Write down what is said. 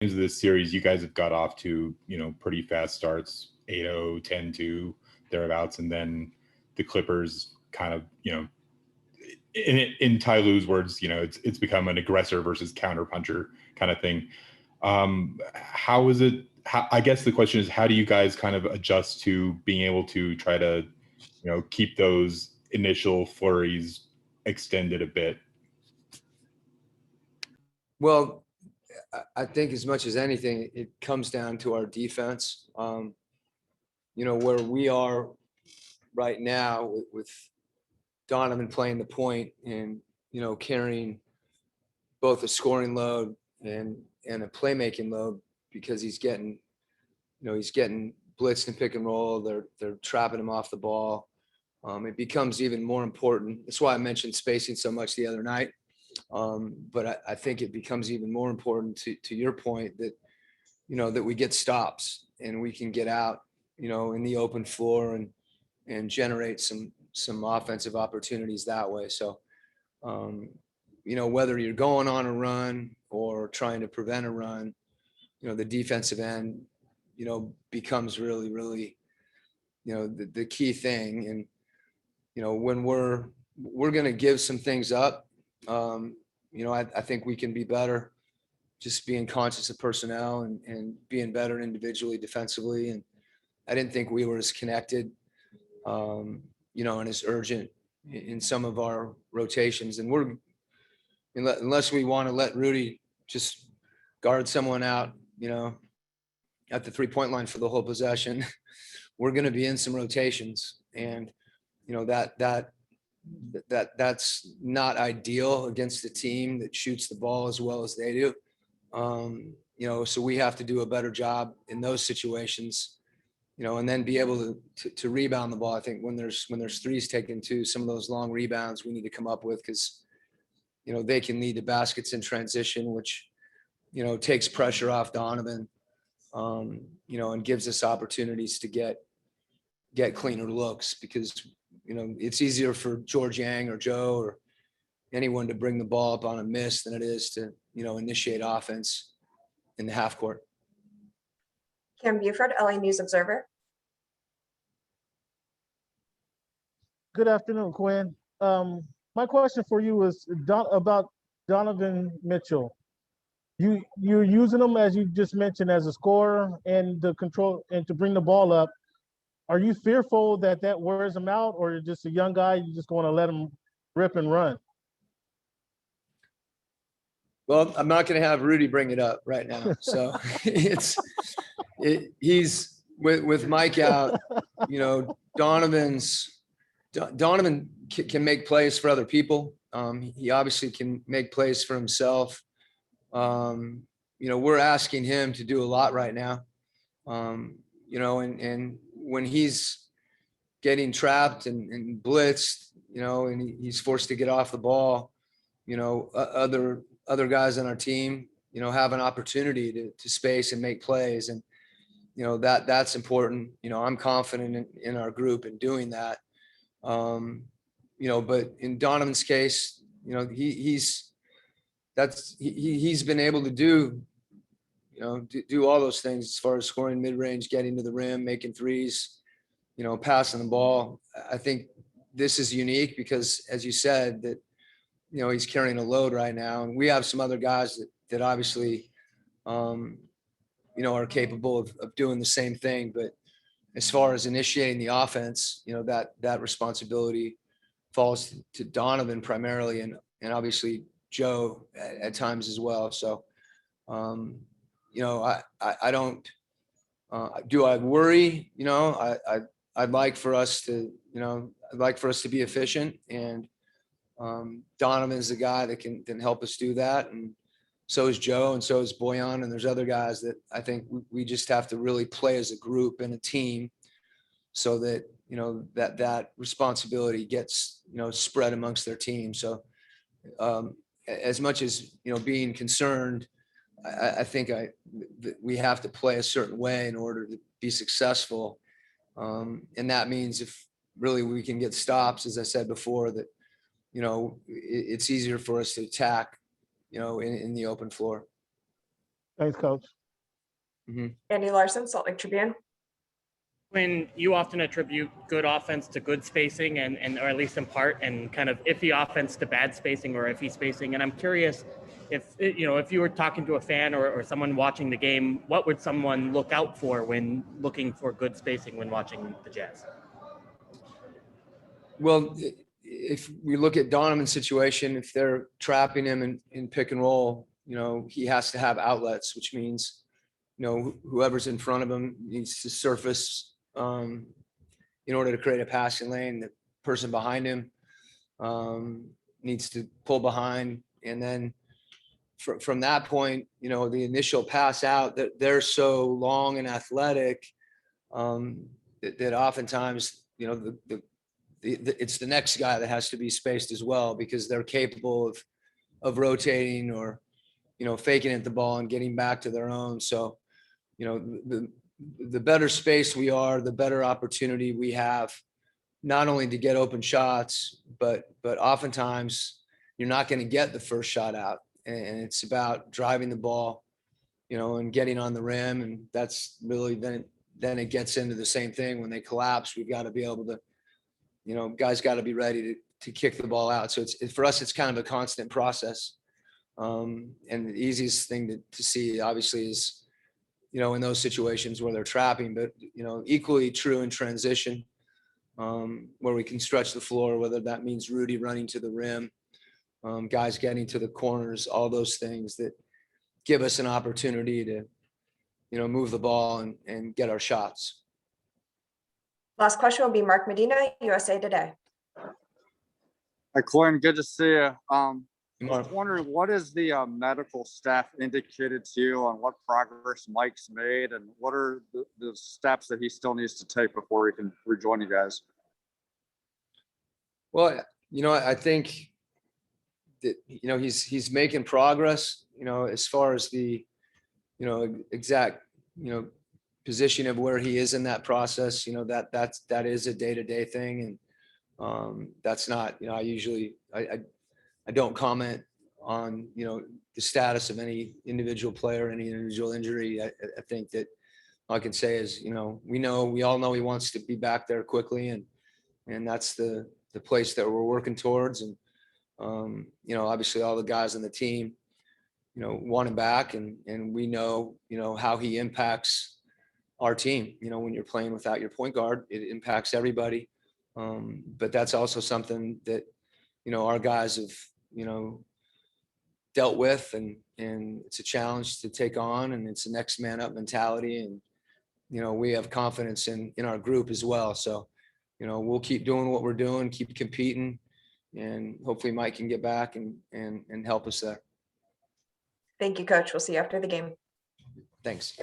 games of this series, you guys have got off to, pretty fast starts, 8-0, 10-2, thereabouts, and then the Clippers kind of, in Ty Lue's words, it's become an aggressor versus counterpuncher kind of thing. How is it? I guess the question is, how do you guys kind of adjust to being able to try to, keep those initial flurries extended a bit? Well, I think as much as anything, it comes down to our defense. Where we are right now with Donovan playing the point and, carrying both a scoring load and a playmaking load, because he's getting blitzed and pick and roll. They're trapping him off the ball. It becomes even more important. That's why I mentioned spacing so much the other night. But I think it becomes even more important to your point that, that we get stops and we can get out, in the open floor and generate some offensive opportunities that way. So, whether you're going on a run or trying to prevent a run, the defensive end, becomes really, really, the key thing. And, when we're going to give some things up, I think we can be better just being conscious of personnel and being better individually defensively. And I didn't think we were as connected, and as urgent in some of our rotations. And unless we want to let Rudy just guard someone out, at the 3-point line for the whole possession, we're going to be in some rotations. And, that's not ideal against a team that shoots the ball as well as they do. So we have to do a better job in those situations, and then be able to rebound the ball. I think when there's threes taken too, some of those long rebounds we need to come up with, because, they can lead to baskets in transition, which, takes pressure off Donovan, and gives us opportunities to get cleaner looks, because, it's easier for George Yang or Joe or anyone to bring the ball up on a miss than it is to, initiate offense in the half court. Cam Buford, LA News Observer. Good afternoon, Quinn. My question for you is about Donovan Mitchell. You're using him, as you just mentioned, as a scorer and the control and to bring the ball up. Are you fearful that wears him out, or you're just a young guy, you just want to let him rip and run? Well, I'm not going to have Rudy bring it up right now. So he's with Mike out, Donovan can make plays for other people. He obviously can make plays for himself. We're asking him to do a lot right now. And when he's getting trapped and blitzed, and he's forced to get off the ball, other guys on our team, have an opportunity to space and make plays. And, that's important. I'm confident in our group in doing that. But in Donovan's case, he's been able to do all those things as far as scoring mid-range, getting to the rim, making threes, passing the ball. I think this is unique because, as you said, that, he's carrying a load right now. And we have some other guys that obviously, are capable of doing the same thing. But as far as initiating the offense, that responsibility falls to Donovan primarily, and obviously Joe at times as well. So, I don't, do I worry? I'd like for us to, be efficient, and Donovan is the guy that can help us do that. And so is Joe, and so is Boyan. And there's other guys that I think we just have to really play as a group and a team, so that, that responsibility gets, spread amongst their team. So as much as, being concerned, I think we have to play a certain way in order to be successful. And that means if really we can get stops, as I said before, that, it's easier for us to attack, in the open floor. Thanks, Coach. Andy Larson, Salt Lake Tribune. When you often attribute good offense to good spacing and or at least in part, and kind of iffy offense to bad spacing or iffy spacing. And I'm curious if you were talking to a fan or someone watching the game, what would someone look out for when looking for good spacing when watching the Jazz? Well, if we look at Donovan's situation, if they're trapping him in pick and roll, he has to have outlets, which means, whoever's in front of him needs to surface in order to create a passing lane. The person behind him needs to pull behind. And then from that point, the initial pass out, that they're so long and athletic that oftentimes, it's the next guy that has to be spaced as well, because they're capable of rotating or, faking at the ball and getting back to their own. So, the better space we are, the better opportunity we have, not only to get open shots, but oftentimes you're not going to get the first shot out. And it's about driving the ball, and getting on the rim. And that's really, then it gets into the same thing. When they collapse, we've got to be able to, guys got to be ready to kick the ball out. So for us, it's kind of a constant process. And the easiest thing to see, obviously, is, in those situations where they're trapping, but, equally true in transition, where we can stretch the floor, whether that means Rudy running to the rim, guys getting to the corners, all those things that give us an opportunity to, move the ball and get our shots. Last question will be Mark Medina, USA Today. Hi, Quinn. Good to see you. I Mark. was wondering, what is the medical staff indicated to you on what progress Mike's made, and what are the steps that he still needs to take before he can rejoin you guys? Well, I think that, he's making progress, as far as the, exact, position of where he is in that process. That is a day-to-day thing. And that's not, I don't comment on, the status of any individual player, any individual injury. I think that all I can say is, we all know he wants to be back there quickly, and that's the place that we're working towards. And, obviously all the guys on the team, want him back, and we know, how he impacts our team. When you're playing without your point guard, it impacts everybody. But that's also something that, our guys have, dealt with, and it's a challenge to take on, and it's a next man up mentality. And, we have confidence in our group as well. So, we'll keep doing what we're doing, keep competing, and hopefully Mike can get back and help us there. Thank you, Coach. We'll see you after the game. Thanks.